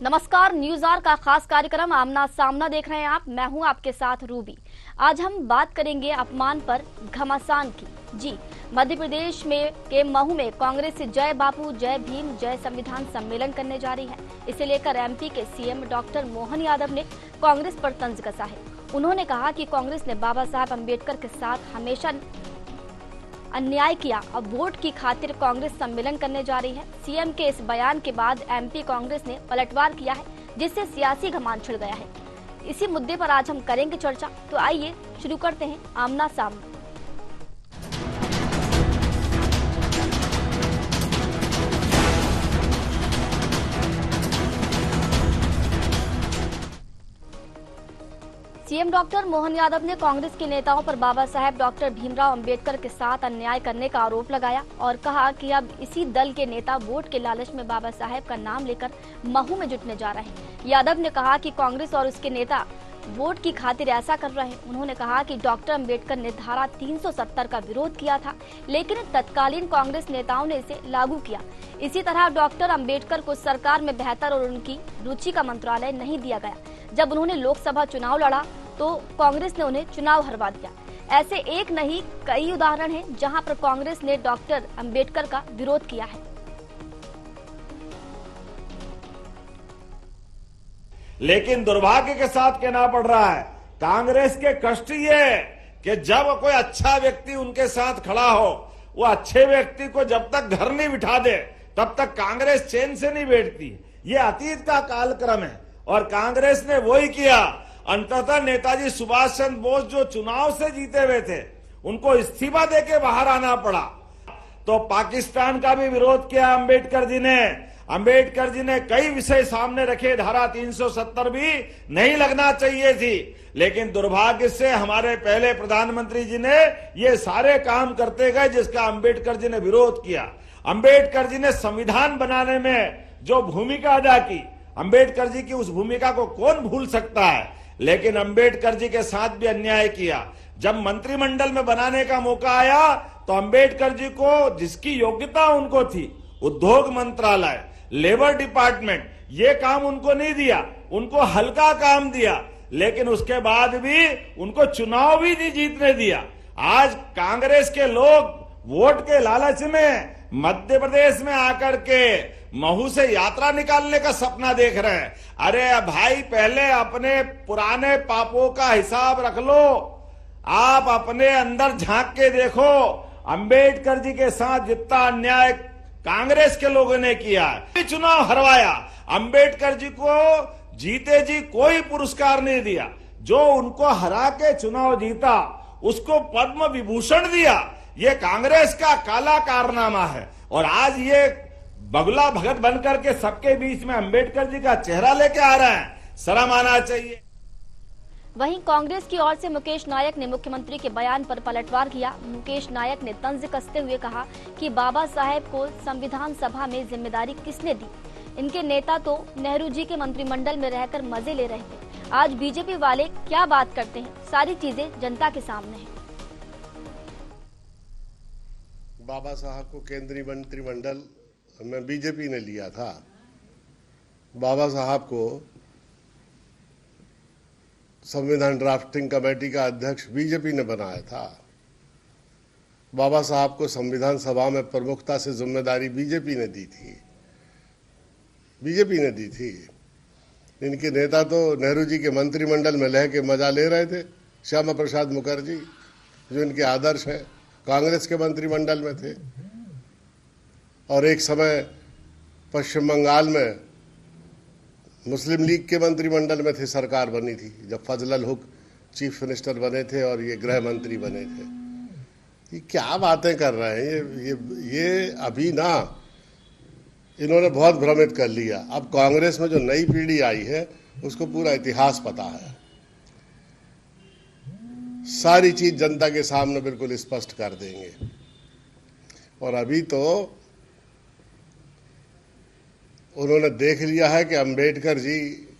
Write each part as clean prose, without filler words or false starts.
नमस्कार, news our का खास कार्यक्रम आमना सामना देख रहे हैं आप। मैं हूं आपके साथ रूबी। आज हम बात करेंगे अपमान पर घमासान की। जी, मध्य प्रदेश में के महू में कांग्रेस से जय बापू जय भीम जय संविधान सम्मेलन करने जा रही है। इसे लेकर एमपी के सीएम डॉक्टर मोहन यादव ने कांग्रेस पर तंज कसा है। उन्होंने कहा कि कांग्रेस ने बाबा साहब अम्बेडकर के साथ हमेशा अन्याय किया, अब वोट की खातिर कांग्रेस सम्मेलन करने जा रही है। सीएम के इस बयान के बाद एमपी कांग्रेस ने पलटवार किया है, जिससे सियासी घमासान छिड़ गया है। इसी मुद्दे पर आज हम करेंगे चर्चा। तो आइए शुरू करते हैं आमना सामना। सीएम डॉक्टर मोहन यादव ने कांग्रेस के नेताओं पर बाबा साहेब डॉक्टर भीमराव अंबेडकर के साथ अन्याय करने का आरोप लगाया और कहा कि अब इसी दल के नेता वोट के लालच में बाबा साहेब का नाम लेकर महू में जुटने जा रहे हैं। यादव ने कहा कि कांग्रेस और उसके नेता वोट की खातिर ऐसा कर रहे हैं। उन्होंने कहा कि डॉक्टर अंबेडकर ने धारा 370 का विरोध किया था, लेकिन तत्कालीन कांग्रेस नेताओं ने इसे लागू किया। इसी तरह डॉक्टर अंबेडकर को सरकार में बेहतर और उनकी रुचि का मंत्रालय नहीं दिया गया। जब उन्होंने लोकसभा चुनाव लड़ा तो कांग्रेस ने उन्हें चुनाव हरवा दिया। ऐसे एक नहीं कई उदाहरण हैं जहां पर कांग्रेस ने डॉक्टर अंबेडकर का विरोध किया है। लेकिन दुर्भाग्य के साथ कहना पड़ रहा है, कांग्रेस के कष्ट ये कि जब कोई अच्छा व्यक्ति उनके साथ खड़ा हो, वो अच्छे व्यक्ति को जब तक घर नहीं बिठा दे तब तक कांग्रेस चैन से नहीं बैठती। ये अतीत का कालक्रम है और कांग्रेस ने वही किया। अंततः नेताजी सुभाष चंद्र बोस जो चुनाव से जीते हुए थे, उनको इस्तीफा देके बाहर आना पड़ा। तो पाकिस्तान का भी विरोध किया अंबेडकर जी ने। अंबेडकर जी ने कई विषय सामने रखे, धारा 370 भी नहीं लगना चाहिए थी, लेकिन दुर्भाग्य से हमारे पहले प्रधानमंत्री जी ने ये सारे काम करते गए जिसका अंबेडकर जी ने विरोध किया। अंबेडकर जी ने संविधान बनाने में जो भूमिका अदा की, अंबेडकर जी की उस भूमिका को कौन भूल सकता है। लेकिन अंबेडकर जी के साथ भी अन्याय किया। जब मंत्रिमंडल में बनाने का मौका आया तो अंबेडकर जी को जिसकी योग्यता उनको थी, उद्योग मंत्रालय, लेबर डिपार्टमेंट, ये काम उनको नहीं दिया, उनको हल्का काम दिया। लेकिन उसके बाद भी उनको चुनाव भी नहीं जीतने दिया। आज कांग्रेस के लोग वोट के लालच में मध्य प्रदेश में आकर के महू से यात्रा निकालने का सपना देख रहे हैं। अरे भाई, पहले अपने पुराने पापों का हिसाब रख लो। आप अपने अंदर झांक के देखो, अंबेडकर जी के साथ जितना अन्याय कांग्रेस के लोगों ने किया, चुनाव हरवाया, अंबेडकर जी को जीते जी कोई पुरस्कार नहीं दिया। जो उनको हरा के चुनाव जीता उसको पद्म विभूषण दिया। ये कांग्रेस का काला कारनामा है। और आज ये बगुला भगत बनकर के सबके बीच में अंबेडकर जी का चेहरा लेके आ रहे हैं, शर्म आना चाहिए। वहीं कांग्रेस की ओर से मुकेश नायक ने मुख्यमंत्री के बयान पर पलटवार किया। मुकेश नायक ने तंज कसते हुए कहा कि बाबा साहेब को संविधान सभा में जिम्मेदारी किसने दी? इनके नेता तो नेहरू जी के मंत्रिमंडल में रहकर मजे ले रहे थे। आज बीजेपी वाले क्या बात करते हैं, सारी चीजें जनता के सामने है। बाबा साहब को केंद्रीय मंत्रिमंडल में बीजेपी ने लिया था। बाबा साहब को संविधान ड्राफ्टिंग कमेटी का अध्यक्ष बीजेपी ने बनाया था। बाबा साहब को संविधान सभा में प्रमुखता से जिम्मेदारी बीजेपी ने दी थी। इनके नेता तो नेहरू जी के मंत्रिमंडल में रह के मजा ले रहे थे। श्यामा प्रसाद मुखर्जी जो इनके आदर्श हैं, कांग्रेस के मंत्रिमंडल में थे और एक समय पश्चिम बंगाल में मुस्लिम लीग के मंत्रिमंडल में थे, सरकार बनी थी जब फजलल हुक चीफ मिनिस्टर बने थे और ये गृह मंत्री बने थे। ये क्या बातें कर रहे हैं? ये अभी ना इन्होंने बहुत भ्रमित कर लिया। अब कांग्रेस में जो नई पीढ़ी आई है उसको पूरा इतिहास पता है, सारी चीज जनता के सामने बिल्कुल स्पष्ट कर देंगे। और अभी तो उन्होंने देख लिया है कि अंबेडकर जी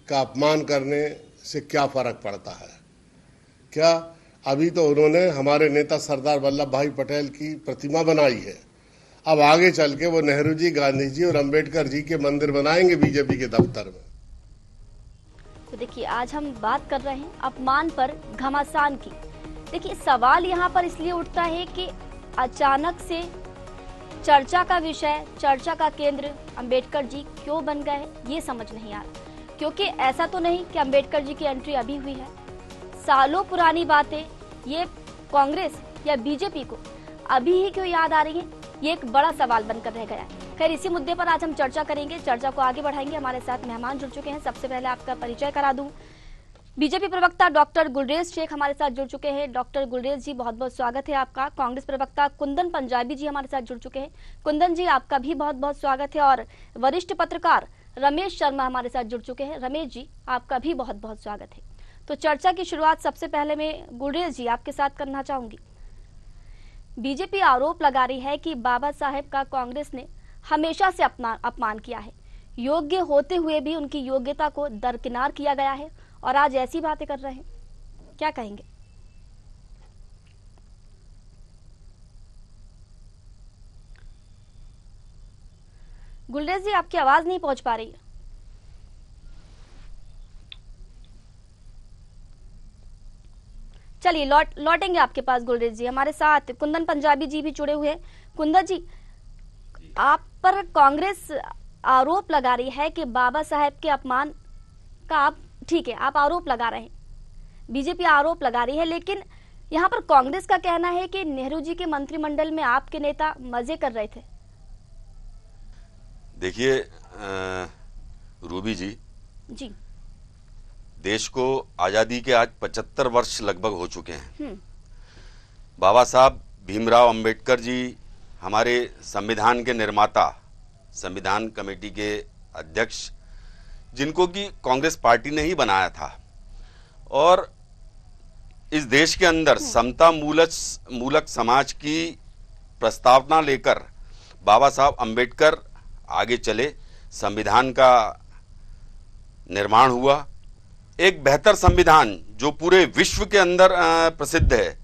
का अपमान करने से क्या फर्क पड़ता है। क्या अभी तो उन्होंने हमारे नेता सरदार वल्लभ भाई पटेल की प्रतिमा बनाई है, अब आगे चल के वो नेहरू जी, गांधी जी और अंबेडकर जी के मंदिर बनाएंगे बीजेपी के दफ्तर में। तो देखिए, आज हम बात कर रहे हैं अपमान पर घमासान की। देखिए, सवाल यहाँ पर इसलिए उठता है कि अचानक से चर्चा का विषय, चर्चा का केंद्र अंबेडकर जी क्यों बन गए, ये समझ नहीं आ रहा। क्योंकि ऐसा तो नहीं कि अंबेडकर जी की एंट्री अभी हुई है, सालों पुरानी बातें ये कांग्रेस या बीजेपी को अभी ही क्यों याद आ रही है, ये एक बड़ा सवाल बनकर रह गया है। खैर, इसी मुद्दे पर आज हम चर्चा करेंगे, चर्चा को आगे बढ़ाएंगे। हमारे साथ मेहमान जुड़ चुके हैं। सबसे पहले आपका परिचय करा दूं, बीजेपी प्रवक्ता डॉक्टर गुलरेज शेख हमारे साथ जुड़ चुके हैं। डॉक्टर गुलरेज जी, बहुत बहुत स्वागत है आपका। कांग्रेस प्रवक्ता कुंदन पंजाबी जी हमारे साथ जुड़ चुके हैं। कुंदन जी, आपका भी बहुत बहुत स्वागत है। और वरिष्ठ पत्रकार रमेश शर्मा हमारे साथ जुड़ चुके हैं। रमेश जी, आपका भी बहुत बहुत स्वागत है। तो चर्चा की शुरुआत सबसे पहले मैं गुलरेज जी आपके साथ करना चाहूंगी। बीजेपी आरोप लगा रही है कि बाबा साहेब का कांग्रेस ने हमेशा से अपमान किया है, योग्य होते हुए भी उनकी योग्यता को दरकिनार किया गया है और आज ऐसी बातें कर रहे हैं, क्या कहेंगे? गुलरेज जी, आपकी आवाज नहीं पहुंच पा रही है। चलिए लौटेंगे आपके पास गुलरेज जी। हमारे साथ कुंदन पंजाबी जी भी जुड़े हुए हैं। कुंदन जी, आप पर कांग्रेस आरोप लगा रही है कि बाबा साहेब के अपमान का, आप ठीक है, आप आरोप लगा रहे हैं, बीजेपी आरोप लगा रही है, लेकिन यहाँ पर कांग्रेस का कहना है कि नेहरू जी के मंत्रिमंडल में आपके नेता मजे कर रहे थे। देखिए रूबी जी, देश को आजादी के आज 75 वर्ष लगभग हो चुके हैं। बाबा साहब भीमराव अंबेडकर जी हमारे संविधान के निर्माता, संविधान कमेटी के अध्यक्ष, जिनको कि कांग्रेस पार्टी ने ही बनाया था, और इस देश के अंदर समता मूलक समाज की प्रस्तावना लेकर बाबा साहब अंबेडकर आगे चले, संविधान का निर्माण हुआ। एक बेहतर संविधान जो पूरे विश्व के अंदर प्रसिद्ध है,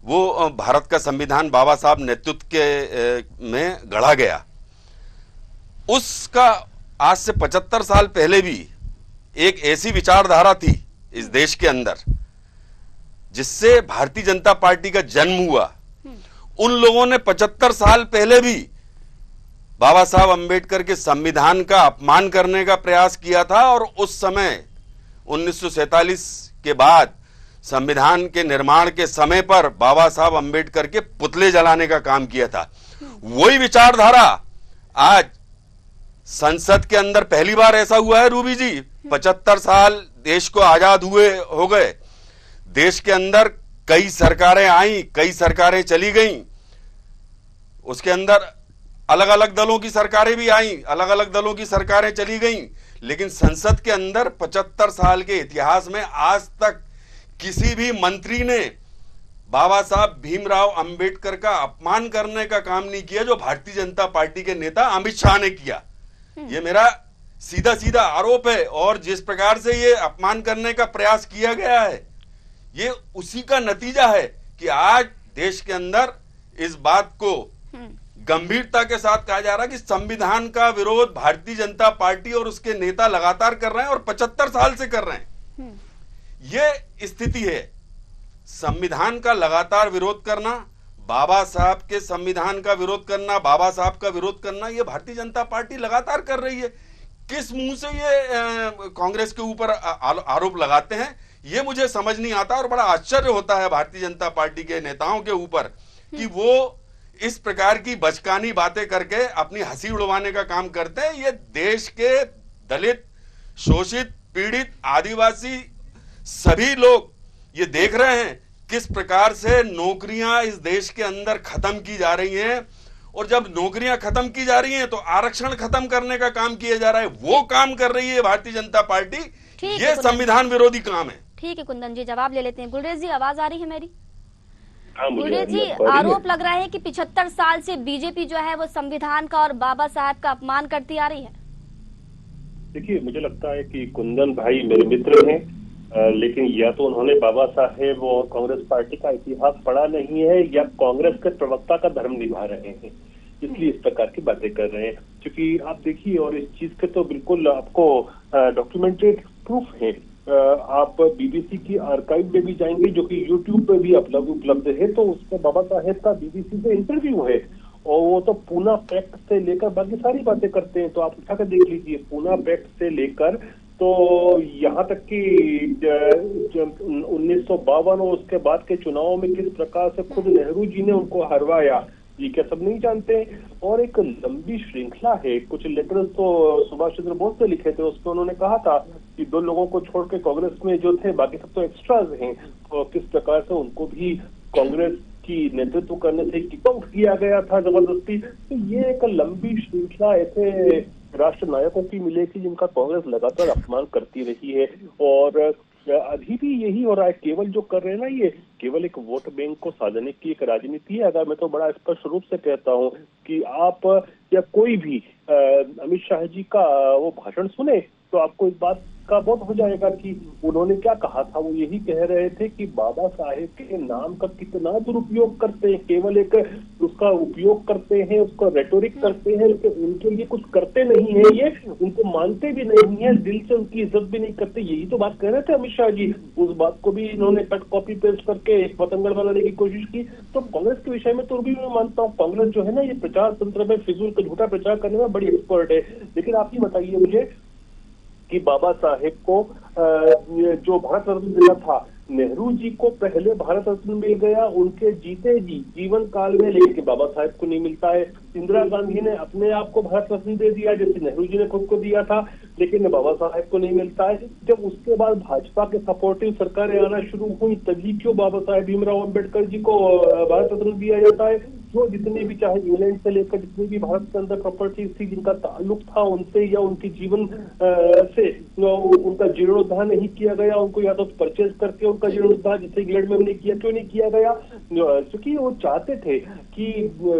वो भारत का संविधान बाबा साहब नेतृत्व के में गढ़ा गया। उसका आज से 75 साल पहले भी एक ऐसी विचारधारा थी इस देश के अंदर जिससे भारतीय जनता पार्टी का जन्म हुआ। उन लोगों ने 75 साल पहले भी बाबा साहब अंबेडकर के संविधान का अपमान करने का प्रयास किया था, और उस समय 1947 के बाद संविधान के निर्माण के समय पर बाबा साहब अंबेडकर के पुतले जलाने का काम किया था। वही विचारधारा आज संसद के अंदर पहली बार ऐसा हुआ है रूबी जी। 75 साल देश को आजाद हुए हो गए, देश के अंदर कई सरकारें आई, कई सरकारें चली गईं, उसके अंदर अलग अलग दलों की सरकारें भी आई, अलग अलग दलों की सरकारें चली गईं, लेकिन संसद के अंदर 75 साल के इतिहास में आज तक किसी भी मंत्री ने बाबा साहब भीमराव अंबेडकर का अपमान करने का काम नहीं किया जो भारतीय जनता पार्टी के नेता अमित शाह ने किया। ये मेरा सीधा सीधा आरोप है, और जिस प्रकार से ये अपमान करने का प्रयास किया गया है, ये उसी का नतीजा है कि आज देश के अंदर इस बात को गंभीरता के साथ कहा जा रहा है कि संविधान का विरोध भारतीय जनता पार्टी और उसके नेता लगातार कर रहे हैं और 75 साल से कर रहे हैं। ये स्थिति है। संविधान का लगातार विरोध करना, बाबा साहब के संविधान का विरोध करना, बाबा साहब का विरोध करना, ये भारतीय जनता पार्टी लगातार कर रही है। किस मुंह से ये कांग्रेस के ऊपर आरोप लगाते हैं, ये मुझे समझ नहीं आता, और बड़ा आश्चर्य होता है भारतीय जनता पार्टी के नेताओं के ऊपर कि वो इस प्रकार की बचकानी बातें करके अपनी हंसी उड़वाने का काम करते हैं। ये देश के दलित, शोषित, पीड़ित, आदिवासी सभी लोग ये देख रहे हैं किस प्रकार से नौकरियां इस देश के अंदर खत्म की जा रही हैं, और जब नौकरियां खत्म की जा रही हैं तो आरक्षण खत्म करने का काम किया जा रहा है। वो काम कर रही है भारतीय जनता पार्टी, ये संविधान विरोधी काम है। ठीक है कुंदन जी, जवाब ले लेते हैं। गुलरेज जी, आवाज आ रही है मेरी? गुलरेज जी, आरोप लग रहा है कि 75 साल से बीजेपी जो है वो संविधान का और बाबा साहब का अपमान करती आ रही है। देखिए, मुझे लगता है कि कुंदन भाई मेरे मित्र हैं, लेकिन या तो उन्होंने बाबा साहेब और कांग्रेस पार्टी का इतिहास पढ़ा नहीं है, या कांग्रेस के प्रवक्ता का धर्म निभा रहे हैं, इसलिए इस प्रकार की बातें कर रहे हैं। क्योंकि आप देखिए, और इस चीज के तो बिल्कुल आपको डॉक्यूमेंटेड प्रूफ है आप बीबीसी की आर्काइव में भी जाएंगे जो कि यूट्यूब पे भी उपलब्ध है, तो उसमें बाबा साहेब का बीबीसी से इंटरव्यू है और वो तो पूना पैक्ट से लेकर बाकी सारी बातें करते हैं। तो आप उठा कर देख लीजिए, पूना पैक्ट से लेकर तो यहाँ तक कि 1952 और उसके बाद के चुनावों में किस प्रकार से खुद नेहरू जी ने उनको हरवाया, ये क्या सब नहीं जानते। और एक लंबी श्रृंखला है, कुछ लेटर्स तो सुभाष चंद्र बोस ने लिखे थे, उसमें उन्होंने कहा था कि 2 लोगों को छोड़ के कांग्रेस में जो थे बाकी सब तो एक्स्ट्राज हैं, और किस प्रकार से उनको भी कांग्रेस की नेतृत्व करने से किक आउट किया गया था जबरदस्ती। तो ये एक लंबी श्रृंखला ऐसे राष्ट्र नायकों की मिलेगी जिनका कांग्रेस लगातार अपमान करती रही है, और अभी भी यही हो रहा है। केवल जो कर रहे हैं ना, ये केवल एक वोट बैंक को साधने की एक राजनीति है। अगर मैं तो बड़ा स्पष्ट रूप से कहता हूँ कि आप या कोई भी अमित शाह जी का वो भाषण सुने तो आपको इस बात का बोध हो जाएगा कि उन्होंने क्या कहा था। वो यही कह रहे थे कि बाबा साहेब के नाम का कितना दुरुपयोग करते हैं, केवल एक उसका उपयोग करते हैं, उसका रेटोरिक करते हैं, लेकिन उनके लिए कुछ करते नहीं है, ये उनको मानते भी नहीं है, दिल से उनकी इज्जत भी नहीं करते। यही तो बात कह रहे थे अमित शाह जी। उस बात को भी इन्होंने कट कॉपी पेस्ट करके एक पतंगड़ बनाने की कोशिश की। तो कांग्रेस के विषय में तो भी मैं मानता हूँ, कांग्रेस जो है ना, ये प्रचार तंत्र में फिजूल का झूठा प्रचार करने में बड़ी एक्सपर्ट है। लेकिन आप ये बताइए मुझे कि बाबा साहेब को जो भारत रत्न मिला था, नेहरू जी को पहले भारत रत्न मिल गया उनके जीते जी जीवन काल में, लेकिन बाबा साहेब को नहीं मिलता है। इंदिरा गांधी ने अपने आप को भारत रत्न दे दिया जैसे नेहरू जी ने खुद को दिया था, लेकिन बाबा साहेब को नहीं मिलता है। जब उसके बाद भाजपा के सपोर्टिव सरकारें आना शुरू हुई, तभी क्यों बाबा साहेब भीमराव अम्बेडकर जी को भारत रत्न दिया जाता है। जो जितने भी, चाहे इंग्लैंड से लेकर जितनी भी भारत के अंदर प्रॉपर्टीज थी जिनका ताल्लुक था उनसे या उनकी जीवन से उनका जीर्णोद्धार नहीं किया गया, उनको या तो परचेज करके उनका जीर्णोद्धार जैसे इंग्लैंड में नहीं किया, क्यों नहीं किया गया? क्योंकि वो चाहते थे कि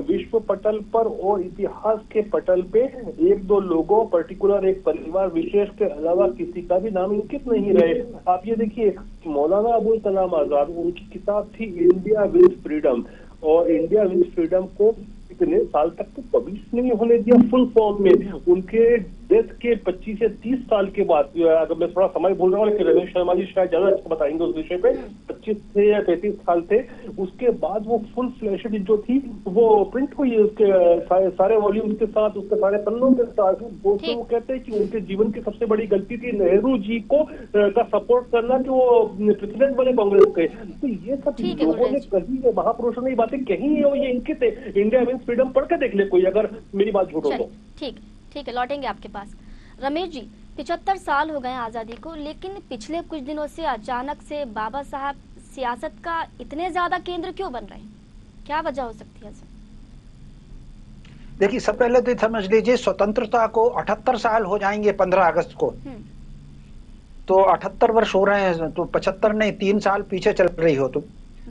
विश्व पटल पर और इतिहास के पटल पे 1-2 लोगों, पर्टिकुलर एक परिवार विशेष के अलावा किसी का भी नाम अंकित नहीं रहे। आप ये देखिए, मौलाना अबुल कलाम आजाद, उनकी किताब थी इंडिया विंस फ्रीडम, और इंडिया विंस फ्रीडम को इतने साल तक तो पब्लिश नहीं होने दिया फुल फॉर्म में। उनके डेथ के 25 से 30 साल के बाद, अगर मैं थोड़ा समय भूल रहा हूँ लेकिन रमेश शर्मा जी शायद ज्यादा अच्छा बताएंगे उस विषय पे, 25 थे या 35 साल थे, उसके बाद वो फुल फ्लैशड जो थी वो प्रिंट हुई उसके सारे वॉल्यूम्स के साथ, उसके सारे पन्नों के साथ। वो कहते हैं कि उनके जीवन की सबसे बड़ी गलती थी नेहरू जी को का सपोर्ट करना, कि वो प्रेसिडेंट बने कांग्रेस के। तो ये सब लोगों ने कही है, महापुरुषों ने ये बातें कही है और ये इंकित है। इंडिया विंस फ्रीडम पढ़ के देख ले कोई, अगर मेरी बात झूठ हो तो। ठीक है, लौटेंगे आपके पास। रमेश जी, 75 साल हो गए आजादी को, लेकिन पिछले कुछ दिनों से अचानक से बाबा साहब सियासत का इतने ज्यादा केंद्र क्यों बन रहे हैं? क्या वजह हो सकती है? देखिए, सब पहले तो समझ लीजिए, स्वतंत्रता को 78 साल हो जाएंगे 15 अगस्त को, तो 78 वर्ष हो रहे हैं, तो 75 नहीं, 3 साल पीछे चल रही हो तुम।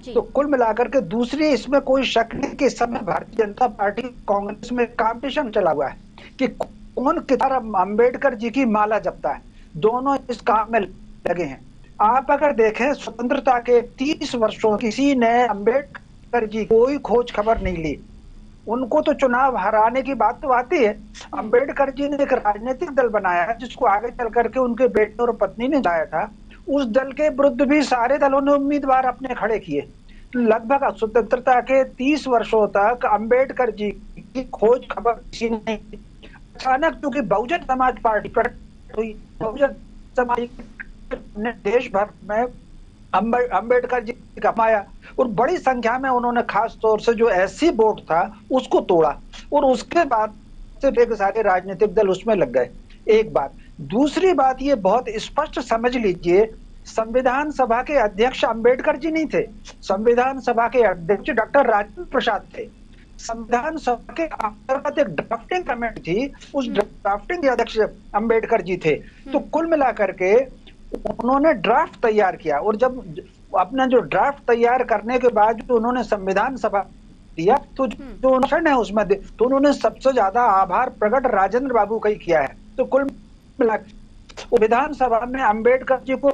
तो कुल मिलाकर के दूसरी, इसमें कोई शक नहीं कि इस समय भारतीय जनता पार्टी कांग्रेस में कंपटीशन चला हुआ है कि कौन किधर अंबेडकर जी की माला जपता है। दोनों इस काम में लगे हैं। आप अगर देखें, स्वतंत्रता के 30 वर्षों किसी ने अंबेडकर जी कोई खोज खबर नहीं ली। उनको तो चुनाव हराने की बात तो आती है। अंबेडकर जी ने एक राजनीतिक दल बनाया जिसको आगे चल करके उनके बेटे और पत्नी ने लाया था। उस दल के विरुद्ध भी सारे दलों ने उम्मीदवार अपने खड़े किए। लगभग स्वतंत्रता के 30 वर्षों तक अंबेडकर जी की खोज खबर किसी ने नहीं। अचानक क्योंकि बहुजन समाज पार्टी प्रकट हुई, बहुजन समाज ने देश भर में अंबेडकर जी का माया, और बड़ी संख्या में उन्होंने खास तौर से जो एससी वोट था उसको तोड़ा, और उसके बाद से सारे राजनीतिक दल उसमें लग गए। एक बात। दूसरी बात ये बहुत स्पष्ट समझ लीजिए, संविधान सभा के अध्यक्ष अंबेडकर जी नहीं थे। संविधान सभा के अध्यक्ष डॉक्टर राजेंद्र प्रसाद थे। संविधान सभा के अंतर्गत एक ड्राफ्टिंग कमेटी थी, उस ड्राफ्टिंग के अध्यक्ष अंबेडकर जी थे। तो कुल मिलाकर के उन्होंने ड्राफ्ट तैयार किया, और जब अपना जो ड्राफ्ट तैयार करने के बाद जो उन्होंने संविधान सभा दिया, तो जो अनुच्छेद है उसमें तो उन्होंने सबसे ज्यादा आभार प्रकट राजेंद्र बाबू का ही किया है। तो कुल मिलाकर विधानसभा में अंबेडकर जी को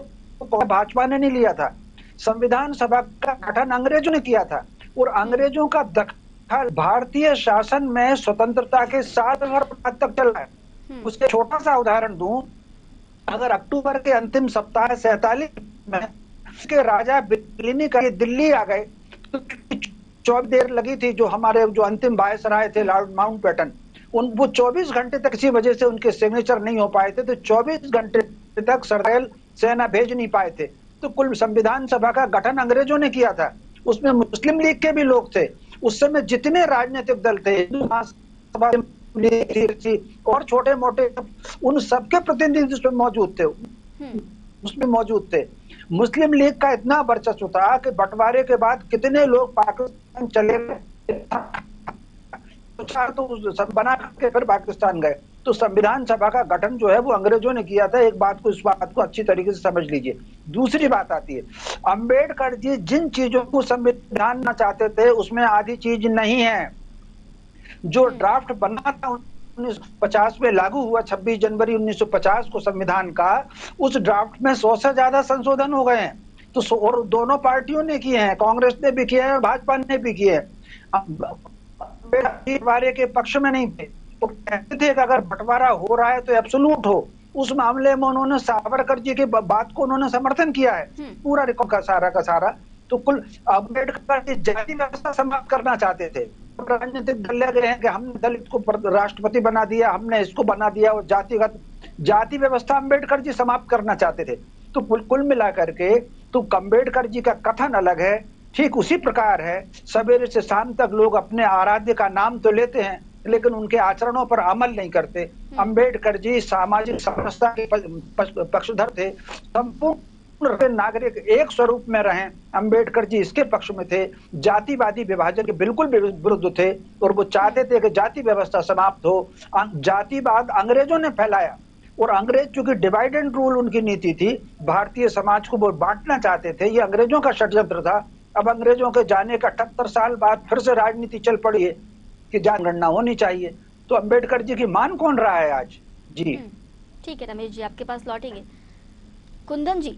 भाजपा ने नहीं लिया था। संविधान सभा का गठन अंग्रेजों ने किया था, और अंग्रेजों का दखल भारतीय शासन में स्वतंत्रता के 7 वर्ष तक चला है। उसके छोटा सा उदाहरण दूं अगर अक्टूबर के अंतिम सप्ताह 47 में के राजा बिलिनी का दिल्ली आ गए तो 24 देर लगी थी, जो हमारे जो अंतिम वायसराय थे लॉर्ड माउंटबेटन, वो 24 घंटे तक किसी वजह से उनके सिग्नेचर नहीं हो पाए थे, तो 24 घंटे तक सरदार सेना भेज नहीं पाए थे। तो कुल संविधान सभा का गठन अंग्रेजों ने किया था, उसमें मुस्लिम लीग के भी लोग थे, उस समय जितने राजनीतिक दल थे, हिंदू महासभा और छोटे मोटे, उन सबके प्रतिनिधि उसमें मौजूद थे, उसमें मौजूद थे। मुस्लिम लीग का इतना वर्चस्व था कि बंटवारे के बाद कितने लोग पाकिस्तान चले गए, तो बना के फिर पाकिस्तान गए। तो संविधान सभा का गठन जो है वो अंग्रेजों ने किया था। एक बात को, इस बात को अच्छी तरीके से समझ लीजिए। दूसरी बात आती है, अंबेडकर जी जिन चीजों को संविधान में चाहते थे उसमें आधी चीज नहीं है। जो ड्राफ्ट बना था 1950 में लागू हुआ 26 जनवरी 1950 को संविधान का, उस ड्राफ्ट में 100 से ज्यादा संशोधन हो गए हैं। तो और दोनों पार्टियों ने किए हैं, कांग्रेस ने भी किए हैं, भाजपा ने भी किए हैं। बंटवारे के पक्ष में नहीं थे, वो कहते थे कि अगर बंटवारा हो रहा है तो एब्सोल्यूट हो। उस मामले में उन्होंने सावरकर जी की बात को उन्होंने समर्थन किया है, पूरा रिकॉर्ड का सारा। तो कुल अम्बेडकर जाति व्यवस्था समाप्त करना चाहते थे। राजनीतिक दल लगे हैं कि हमने दलित को राष्ट्रपति बना दिया, हमने इसको बना दिया, और जाति व्यवस्था अम्बेडकर जी समाप्त करना चाहते थे। तो कुल मिलाकर के तो अम्बेडकर जी का कथन अलग है, ठीक उसी प्रकार है सवेरे से शाम तक लोग अपने आराध्य का नाम तो लेते हैं लेकिन उनके आचरणों पर अमल नहीं करते। अम्बेडकर जी सामाजिक समरसता के पक्षधर थे, संपूर्ण नागरिक एक स्वरूप में रहें, अंबेडकर जी इसके पक्ष में थे। जातिवादी विभाजन के बिल्कुल विरुद्ध थे और वो चाहते थे कि जाति व्यवस्था समाप्त हो। जातिवाद अंग्रेजों ने फैलाया और अंग्रेज चूंकि डिवाइड एंड रूल उनकी नीति थी, भारतीय समाज को वो बांटना चाहते थे। ये अंग्रेजों का षड्यंत्र था। अब अंग्रेजों के जाने का 78 साल बाद फिर से राजनीति चल पड़ी है कि जनगणना होनी चाहिए। तो अंबेडकर जी की मान कौन रहा है आज? जी ठीक है रमेश जी, आपके पास लौटेंगे। कुंदन जी,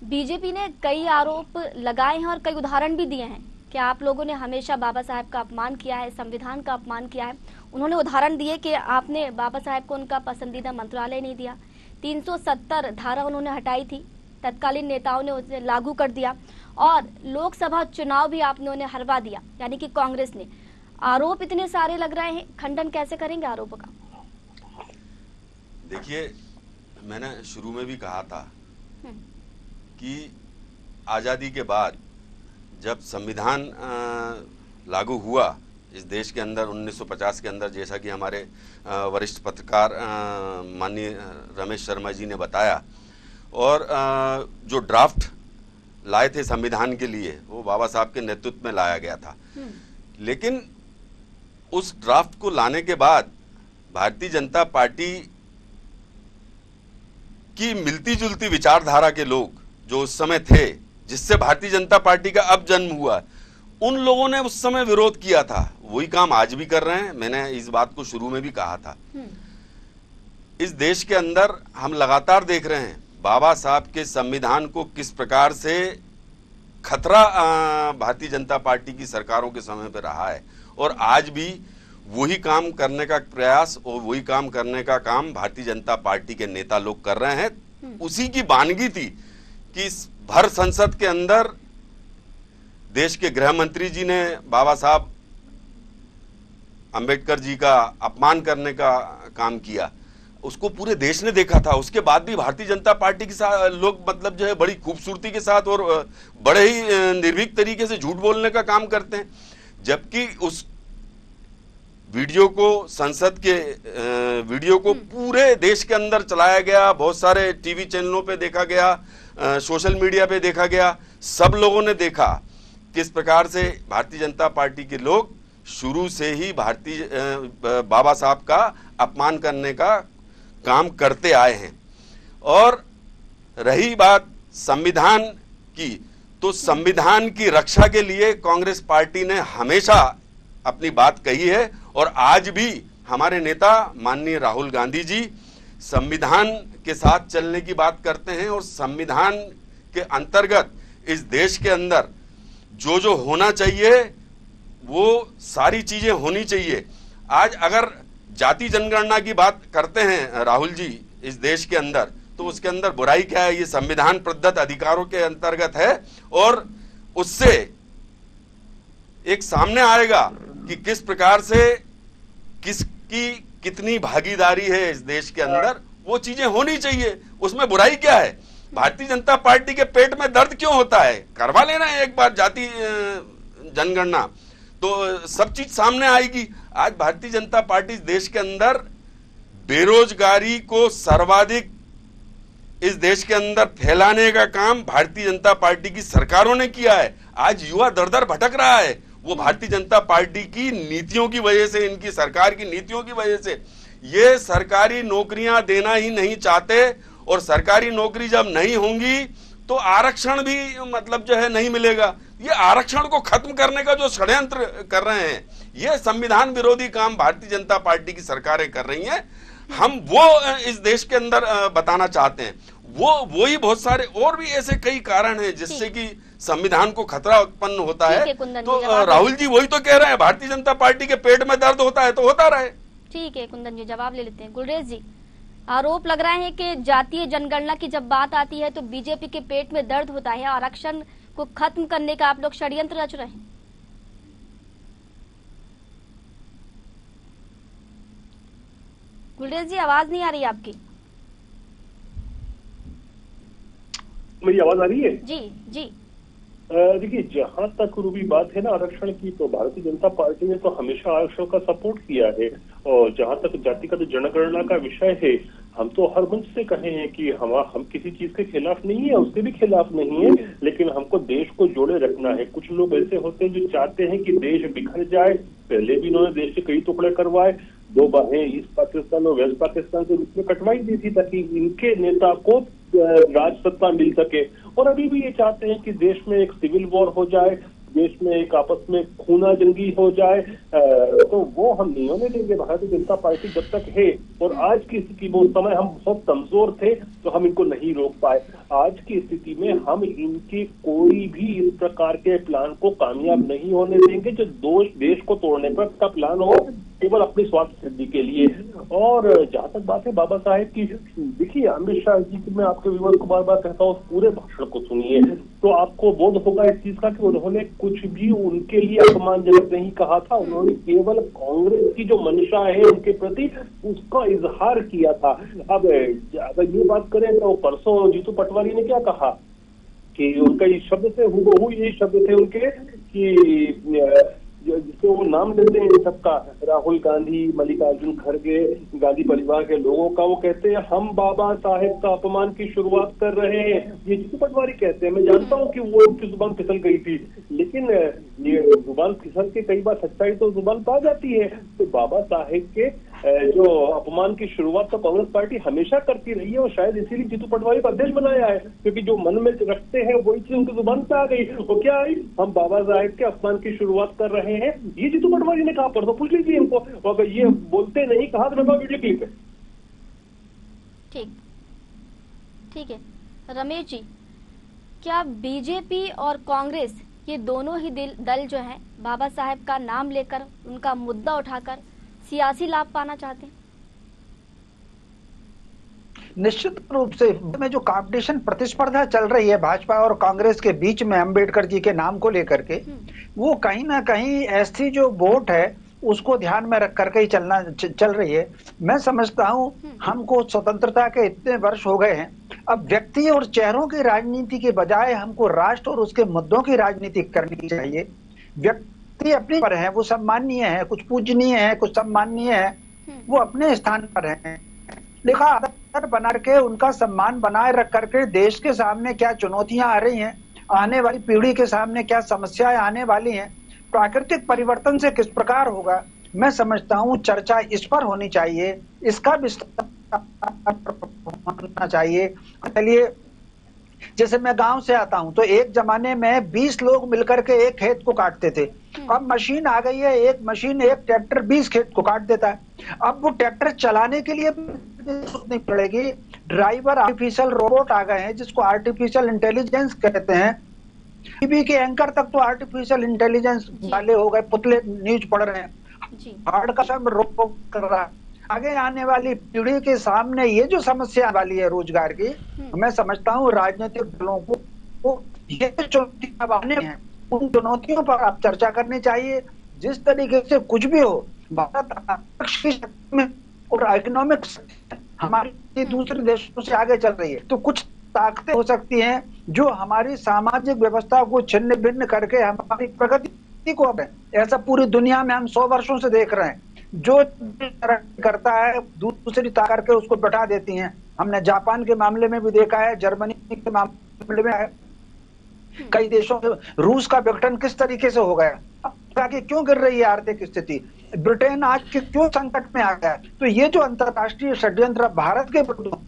बीजेपी ने कई आरोप लगाए हैं और कई उदाहरण भी दिए हैं कि आप लोगों ने हमेशा बाबा साहेब का अपमान किया है, संविधान का अपमान किया है। उन्होंने उदाहरण दिए कि आपने बाबा साहेब को उनका पसंदीदा मंत्रालय नहीं दिया, 370 धारा उन्होंने हटाई थी, तत्कालीन नेताओं ने उसे लागू कर दिया और लोकसभा चुनाव भी आपने उन्हें हरवा दिया, यानी कि कांग्रेस ने। आरोप इतने सारे लग रहे हैं, खंडन कैसे करेंगे आरोपों का? देखिए, मैंने शुरू में भी कहा था कि आजादी के बाद जब संविधान लागू हुआ इस देश के अंदर 1950 के अंदर, जैसा कि हमारे वरिष्ठ पत्रकार माननीय रमेश शर्मा जी ने बताया, और जो ड्राफ्ट लाए थे संविधान के लिए वो बाबा साहब के नेतृत्व में लाया गया था। लेकिन उस ड्राफ्ट को लाने के बाद भारतीय जनता पार्टी की मिलती जुलती विचारधारा के लोग जो उस समय थे, जिससे भारतीय जनता पार्टी का अब जन्म हुआ, उन लोगों ने उस समय विरोध किया था। वही काम आज भी कर रहे हैं। मैंने इस बात को शुरू में भी कहा था। इस देश के अंदर हम लगातार देख रहे हैं बाबा साहब के संविधान को किस प्रकार से खतरा भारतीय जनता पार्टी की सरकारों के समय पर रहा है, और आज भी वही काम करने का प्रयास और वही काम करने का काम भारतीय जनता पार्टी के नेता लोग कर रहे हैं। उसी की वानगी थी कि इस भर संसद के अंदर देश के गृह मंत्री जी ने बाबा साहब अंबेडकर जी का अपमान करने का काम किया। उसको पूरे देश ने देखा था। उसके बाद भी भारतीय जनता पार्टी के साथ लोग मतलब जो है बड़ी खूबसूरती के साथ और बड़े ही निर्भीक तरीके से झूठ बोलने का काम करते हैं, जबकि उस वीडियो को, संसद के वीडियो को पूरे देश के अंदर चलाया गया, बहुत सारे टीवी चैनलों पे देखा गया, सोशल मीडिया पे देखा गया। सब लोगों ने देखा किस प्रकार से भारतीय जनता पार्टी के लोग शुरू से ही बाबा साहब का अपमान करने का काम करते आए हैं। और रही बात संविधान की, तो संविधान की रक्षा के लिए कांग्रेस पार्टी ने हमेशा अपनी बात कही है और आज भी हमारे नेता माननीय राहुल गांधी जी संविधान के साथ चलने की बात करते हैं और संविधान के अंतर्गत इस देश के अंदर जो जो होना चाहिए वो सारी चीजें होनी चाहिए। आज अगर जाति जनगणना की बात करते हैं राहुल जी इस देश के अंदर, तो उसके अंदर बुराई क्या है? ये संविधान प्रदत्त अधिकारों के अंतर्गत है और उससे एक सामने आएगा कि किस प्रकार से किसकी कितनी भागीदारी है इस देश के अंदर। वो चीजें होनी चाहिए, उसमें बुराई क्या है? भारतीय जनता पार्टी के पेट में दर्द क्यों होता है? करवा लेना है एक बार जाति जनगणना, तो सब चीज सामने आएगी। आज भारतीय जनता पार्टी देश के अंदर बेरोजगारी को सर्वाधिक इस देश के अंदर फैलाने का काम भारतीय जनता पार्टी की सरकारों ने किया है। आज युवा दर दर भटक रहा है, वो भारतीय जनता पार्टी की नीतियों की वजह से, इनकी सरकार की नीतियों की वजह से। ये सरकारी नौकरियां देना ही नहीं चाहते और सरकारी नौकरी जब नहीं होंगी तो आरक्षण भी मतलब जो है नहीं मिलेगा। ये आरक्षण को खत्म करने का जो षड्यंत्र कर रहे हैं, ये संविधान विरोधी काम भारतीय जनता पार्टी की सरकारें कर रही हैं। हम वो इस देश के अंदर बताना चाहते हैं। वो ही बहुत सारे और भी ऐसे कई कारण हैं जिससे कि संविधान को खतरा उत्पन्न होता है। तो राहुल जी वही तो कह रहे हैं, भारतीय जनता पार्टी के पेट में दर्द होता है तो होता रहे। ठीक है कुंदन जी, जवाब ले लेते हैं। गुलरेज जी, आरोप लग रहा है कि जातीय जनगणना की जब बात आती है तो बीजेपी के पेट में दर्द होता है, आरक्षण को खत्म करने का आप लोग षड्यंत्र रच रहे हैं। गुलरेज जी, आवाज नहीं आ रही आपकी। मेरी आवाज आ रही है? जी जी। देखिए, जहां तक रूबी बात है ना आरक्षण की, तो भारतीय जनता पार्टी ने तो हमेशा आरक्षण का सपोर्ट किया है। और जहां तक जातिगत जनगणना का विषय है, हम तो हर मंच से कहे हैं कि हम किसी चीज के खिलाफ नहीं है, उसके भी खिलाफ नहीं है, लेकिन हमको देश को जोड़े रखना है। कुछ लोग ऐसे होते हैं जो चाहते हैं कि देश बिखर जाए। पहले भी इन्होंने देश के कई टुकड़े करवाए, 2 बाहें ईस्ट पाकिस्तान और वेस्ट पाकिस्तान के बीच में कटवाई दी थी ताकि इनके नेता को राज सत्ता मिल सके। और अभी भी ये चाहते हैं कि देश में एक सिविल वॉर हो जाए, देश में एक आपस में खूना जंगी हो जाए, तो वो हम नहीं होने देंगे। भारतीय जनता पार्टी जब तक है, और आज की स्थिति में उस समय हम बहुत कमजोर थे तो हम इनको नहीं रोक पाए। आज की स्थिति में हम इनके कोई भी इस प्रकार के प्लान को कामयाब नहीं होने देंगे जो देश को तोड़ने पर का प्लान हो, केवल अपनी स्वार्थ सिद्धि के लिए। और जहां तक बात है बाबा साहेब की, देखिए अमित शाह जी की मैं आपके विवरण को बार बार कहता हूँ, पूरे भाषण को सुनिए तो आपको बोध होगा इस चीज का कि उन्होंने कुछ भी उनके लिए अपमानजनक नहीं कहा था। उन्होंने केवल कांग्रेस की जो मंशा है उनके प्रति उसका इजहार किया था। अब अगर ये बात करें तो परसों जीतू पटवारी ने क्या कहा कि उनका ये शब्द थे, हूबहू ये शब्द थे उनके कि जिसको वो नाम लेते हैं सबका, राहुल गांधी, मल्लिकार्जुन खड़गे, गांधी परिवार के लोगों का, वो कहते हैं हम बाबा साहेब का अपमान की शुरुआत कर रहे हैं। ये जीतू पटवारी कहते हैं। मैं जानता हूँ कि वो उनकी जुबान फिसल गई थी, लेकिन ये जुबान फिसल के कई बार सच्चाई तो जुबान पा जाती है। तो बाबा साहेब के जो अपमान की शुरुआत तो कांग्रेस पार्टी हमेशा करती रही है और शायद इसीलिए जीतू पटवारी को अध्यक्ष बनाया है, क्योंकि जो मन में रखते हैं वही चीज उनकी जुबान पे आ गई। और क्या आई? हम बाबा साहेब के अपमान की शुरुआत कर रहे हैं, ये जीतू पटवारी ने कहा। परसों पूछ लीजिए इनको, अगर ये बोलते नहीं कहा तो मेरे पास वीडियो क्लिप है। ठीक है रमेश जी, क्या बीजेपी और कांग्रेस ये दोनों ही दल जो हैं बाबा साहेब का नाम लेकर, उनका मुद्दा उठाकर सियासी लाभ पाना चाहते हैं? निश्चित रूप से में जो कंपटीशन प्रतिस्पर्धा चल रही है भाजपा और कांग्रेस के बीच में अंबेडकर जी के नाम को लेकर के, वो कहीं ना कहीं ऐसी जो वोट है उसको ध्यान में रख करके ही चल रही है। मैं समझता हूँ हमको स्वतंत्रता के इतने वर्ष हो गए हैं, अब व्यक्ति और चेहरों की राजनीति के बजाय हमको राष्ट्र और उसके मुद्दों की राजनीति करनी चाहिए। व्यक्ति अपने पर है, वो सम्माननीय है, कुछ पूजनीय है, कुछ सम्माननीय है, वो अपने स्थान पर है। लिखा आदर बना के उनका सम्मान बनाए रख करके देश के सामने क्या चुनौतियां आ रही हैं, आने वाली पीढ़ी के सामने क्या समस्याएं आने वाली हैं, प्राकृतिक परिवर्तन से किस प्रकार होगा, मैं समझता हूं चर्चा इस पर होनी चाहिए, इसका विस्तार होना चाहिए। चलिए, जैसे मैं गांव से आता हूं तो एक जमाने में 20 लोग मिलकर के एक खेत को काटते थे। अब मशीन आ गई है, एक मशीन एक ट्रैक्टर 20 खेत को काट देता है। अब वो ट्रैक्टर चलाने के लिए नहीं पड़ेगी, ड्राइवर आर्टिफिशियल रोबोट आ गए हैं जिसको आर्टिफिशियल इंटेलिजेंस कहते हैं। टीवी के एंकर तक तो आर्टिफिशियल इंटेलिजेंस वाले हो गए, पुतले न्यूज पढ़ रहे हैं, हार्ड का सब रोबोट कर रहा है। आगे आने वाली पीढ़ी के सामने ये जो समस्या वाली है रोजगार की, मैं समझता हूँ राजनीतिक दलों को ये चुनौतियां आने हैं, उन चुनौतियों पर आप चर्चा करनी चाहिए। जिस तरीके से कुछ भी हो, भारत में और इकोनॉमिक हमारी दूसरे देशों से आगे चल रही है, तो कुछ ताकतें हो सकती हैं जो हमारी सामाजिक व्यवस्था को छिन्न भिन्न करके हमारी प्रगति को, ऐसा पूरी दुनिया में हम 100 वर्षों से देख रहे हैं, जो करता है दूसरी ताकत के उसको बैठा देती हैं। हमने जापान के मामले में भी देखा है, जर्मनी के मामले में है, कई देशों में रूस का विघटन किस तरीके से हो गया, ताकि क्यों गिर रही है आर्थिक स्थिति, ब्रिटेन आज के क्यों संकट में आ गया। तो ये जो अंतरराष्ट्रीय षड्यंत्र भारत के विरुद्ध,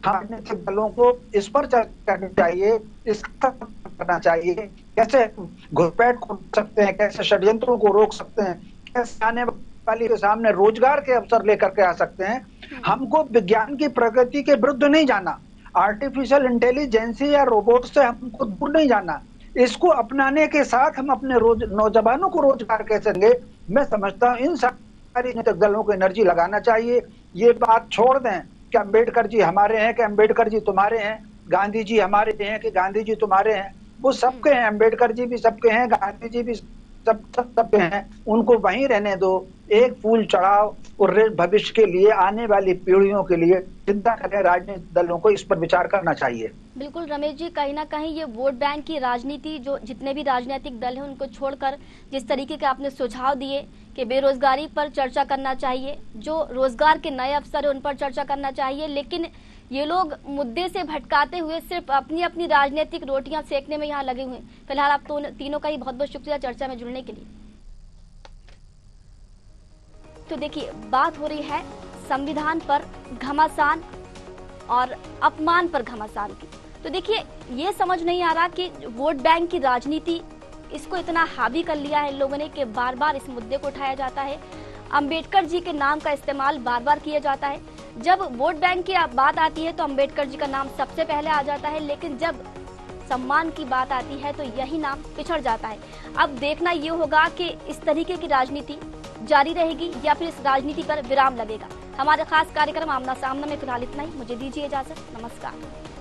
राजनीतिक दलों को इस पर चर्चा करनी चाहिए, इसका करना चाहिए, कैसे घुसपैठ को रोक सकते हैं, कैसे षड्यंत्रों को रोक सकते हैं, कैसे आने वाली के सामने रोजगार के अवसर लेकर के आ सकते हैं। हमको विज्ञान की प्रगति के विरुद्ध नहीं जाना, आर्टिफिशियल इंटेलिजेंस या रोबोट से हमको दूर नहीं जाना, इसको अपनाने के साथ हम अपने नौजवानों को रोजगार कैसे देंगे। मैं समझता हूँ इन सारी राजनीतिक दलों को एनर्जी लगाना चाहिए। ये बात छोड़ दें कि अम्बेडकर जी हमारे हैं कि अम्बेडकर जी तुम्हारे हैं, गांधी जी हमारे हैं कि गांधी जी तुम्हारे हैं, वो सबके हैं, अम्बेडकर जी भी सबके हैं, गांधी जी भी सबके हैं, उनको वहीं रहने दो। एक फूल चढ़ाओ और भविष्य के लिए, आने वाली पीढ़ियों के लिए चिंता करें। राजनीतिक दलों को इस पर विचार करना चाहिए। बिल्कुल रमेश जी, कहीं ना कहीं ये वोट बैंक की राजनीति, जो जितने भी राजनीतिक दल हैं उनको छोड़कर जिस तरीके के आपने सुझाव दिए कि बेरोजगारी पर चर्चा करना चाहिए, जो रोजगार के नए अवसर है उन पर चर्चा करना चाहिए, लेकिन ये लोग मुद्दे से भटकाते हुए सिर्फ अपनी अपनी राजनीतिक रोटियां सेकने में यहाँ लगे हुए हैं। फिलहाल आप तीनों का ही बहुत बहुत शुक्रिया चर्चा में जुड़ने के लिए। तो देखिए, बात हो रही है संविधान पर घमासान और अपमान पर घमासान की। तो देखिए, ये समझ नहीं आ रहा कि वोट बैंक की राजनीति, इसको इतना हावी कर लिया है इन लोगों ने कि बार बार इस मुद्दे को उठाया जाता है, अंबेडकर जी के नाम का इस्तेमाल बार बार किया जाता है। जब वोट बैंक की बात आती है तो अंबेडकर जी का नाम सबसे पहले आ जाता है, लेकिन जब सम्मान की बात आती है तो यही नाम पिछड़ जाता है। अब देखना ये होगा कि इस तरीके की राजनीति जारी रहेगी या फिर इस राजनीति पर विराम लगेगा। हमारे खास कार्यक्रम आमना सामना में फिलहाल इतना ही। मुझे दीजिए इजाजत। नमस्कार।